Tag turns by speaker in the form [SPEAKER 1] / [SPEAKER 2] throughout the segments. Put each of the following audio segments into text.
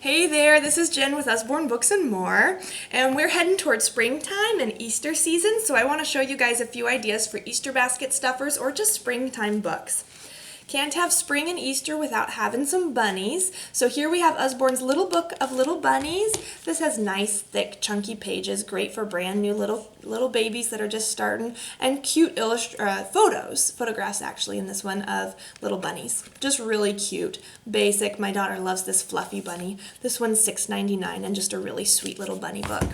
[SPEAKER 1] Hey there, this is Jen with Usborne Books and More, and we're heading towards springtime and Easter season, so I want to show you guys a few ideas for Easter basket stuffers or just springtime books. Can't have spring and Easter without having some bunnies, so here we have Usborne's Little Book of Little Bunnies. This has nice, thick, chunky pages, great for brand new little babies that are just starting, and cute photographs actually in this one of little bunnies. Just really cute, basic. My daughter loves this fluffy bunny. This one's $6.99 and just a really sweet little bunny book.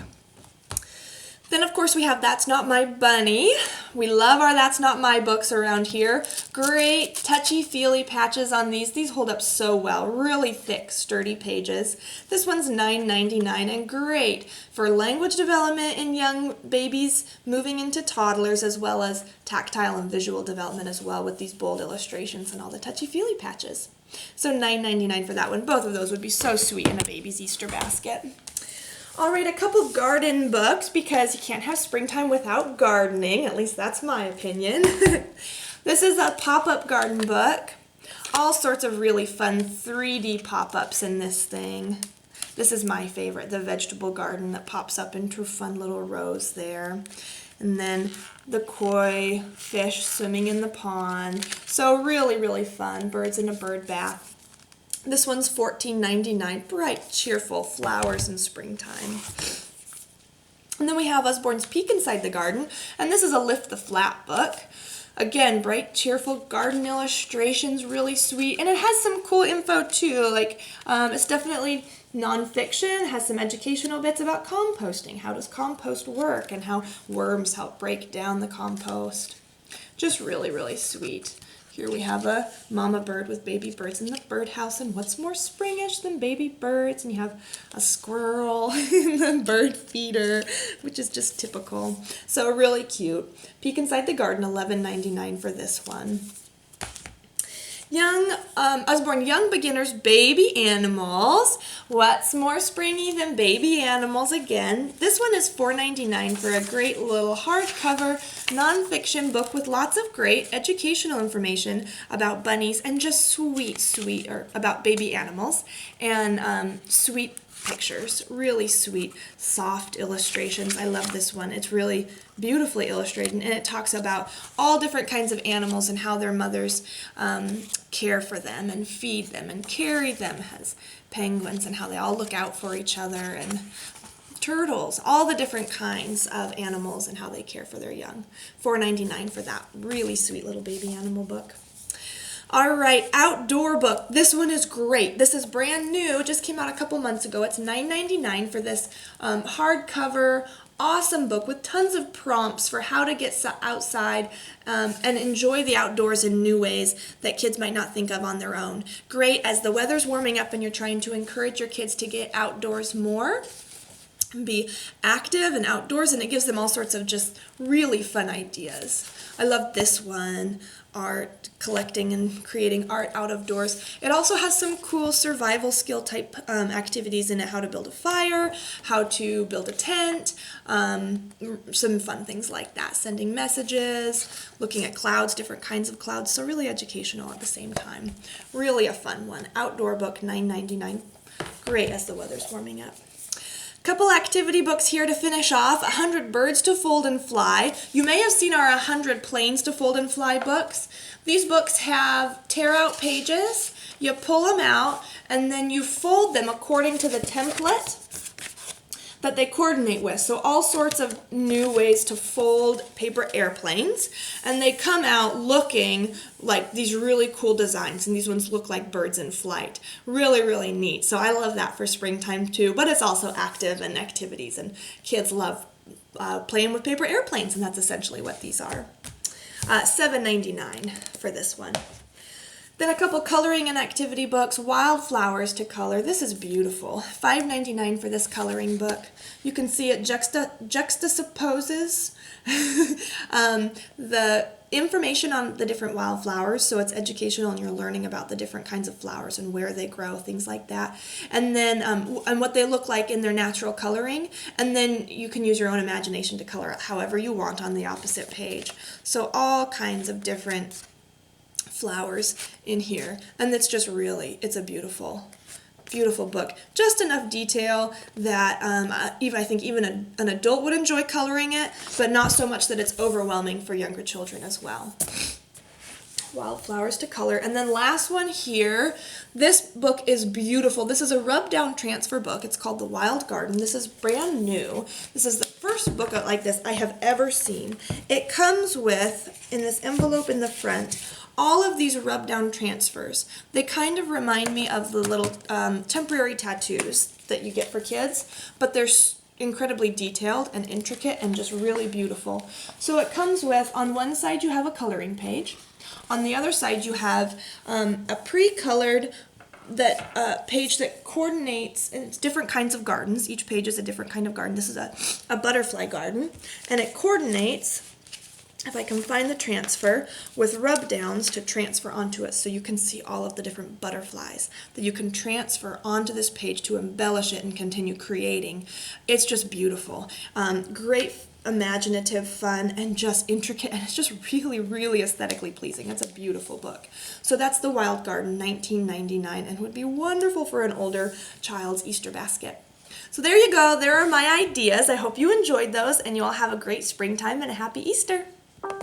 [SPEAKER 1] Then, of course, we have That's Not My Bunny. We love our That's Not My books around here. Great touchy-feely patches on these. These hold up so well. Really thick, sturdy pages. This one's $9.99 and great for language development in young babies moving into toddlers, as well as tactile and visual development as well with these bold illustrations and all the touchy-feely patches. So $9.99 for that one. Both of those would be so sweet in a baby's Easter basket. All right, a couple garden books because you can't have springtime without gardening. At least that's my opinion. This is a pop-up garden book. All sorts of really fun 3D pop-ups in this thing. This is my favorite, the vegetable garden that pops up into fun little rows there. And then the koi fish swimming in the pond. So really, really fun. Birds in a bird bath. This one's $14.99, bright, cheerful flowers in springtime. And then we have Usborne's Peek Inside the Garden, and this is a Lift the Flap book. Again, bright, cheerful garden illustrations, really sweet, and it has some cool info too, like it's definitely nonfiction, has some educational bits about composting. How does compost work, and how worms help break down the compost. Just really, really sweet. Here we have a mama bird with baby birds in the birdhouse, and what's more springish than baby birds? And you have a squirrel in the bird feeder, which is just typical. So really cute. Peek Inside the Garden, $11.99 for this one. Usborne Young Beginners Baby Animals. What's more springy than baby animals again? This one is $4.99 for a great little hardcover nonfiction book with lots of great educational information about bunnies and just about baby animals and sweet pictures, really sweet, soft illustrations. I love this one. It's really beautifully illustrated, and it talks about all different kinds of animals and how their mothers care for them and feed them and carry them, as penguins, and how they all look out for each other, and turtles, all the different kinds of animals and how they care for their young. $4.99 for that really sweet little baby animal book. All right, outdoor book. This one is great. This is brand new. It just came out a couple months ago. It's $9.99 for this hardcover, awesome book with tons of prompts for how to get outside and enjoy the outdoors in new ways that kids might not think of on their own. Great as the weather's warming up and you're trying to encourage your kids to get outdoors more, be active and outdoors, and it gives them all sorts of just really fun ideas. I love this one, art, collecting and creating art out of doors. It also has some cool survival skill type activities in it, how to build a fire, how to build a tent, some fun things like that, sending messages, looking at clouds, different kinds of clouds, so really educational at the same time. Really a fun one. Outdoor book, $9.99. Great as the weather's warming up. Couple activity books here to finish off. 100 Birds to Fold and Fly. You may have seen our 100 Planes to Fold and Fly books. These books have tear out pages. You pull them out and then you fold them according to the template that they coordinate with. So all sorts of new ways to fold paper airplanes, and they come out looking like these really cool designs, and these ones look like birds in flight. Really, really neat. So I love that for springtime too, but it's also active and activities, and kids love playing with paper airplanes, and that's essentially what these are. $7.99 for this one. Then a couple coloring and activity books, Wildflowers to Color. This is beautiful. $5.99 for this coloring book. You can see it juxtaposes the information on the different wildflowers, so it's educational and you're learning about the different kinds of flowers and where they grow, things like that. And then and what they look like in their natural coloring. And then you can use your own imagination to color it however you want on the opposite page. So all kinds of different flowers in here, and it's just really, it's a beautiful beautiful book. Just enough detail that I think even an adult would enjoy coloring it, but not so much that it's overwhelming for younger children as well. Wildflowers to color. And then last one here, this book is beautiful. This is a rub down transfer book. It's called The Wild Garden. This is brand new. This is the first book like this I have ever seen. It comes with, in this envelope in the front, all of these rub down transfers. They kind of remind me of the little temporary tattoos that you get for kids, but they're incredibly detailed and intricate and just really beautiful. So it comes with, on one side you have a coloring page. On the other side, you have a pre-colored page that coordinates, and it's different kinds of gardens. Each page is a different kind of garden. This is a butterfly garden, and it coordinates, if I can find the transfer, with rub downs to transfer onto it, so you can see all of the different butterflies that you can transfer onto this page to embellish it and continue creating. It's just beautiful. Great imaginative, fun, and just intricate, and it's just really, really aesthetically pleasing. It's a beautiful book. So that's The Wild Garden, $19.99, and would be wonderful for an older child's Easter basket. So there you go. There are my ideas. I hope you enjoyed those, and you all have a great springtime and a happy Easter.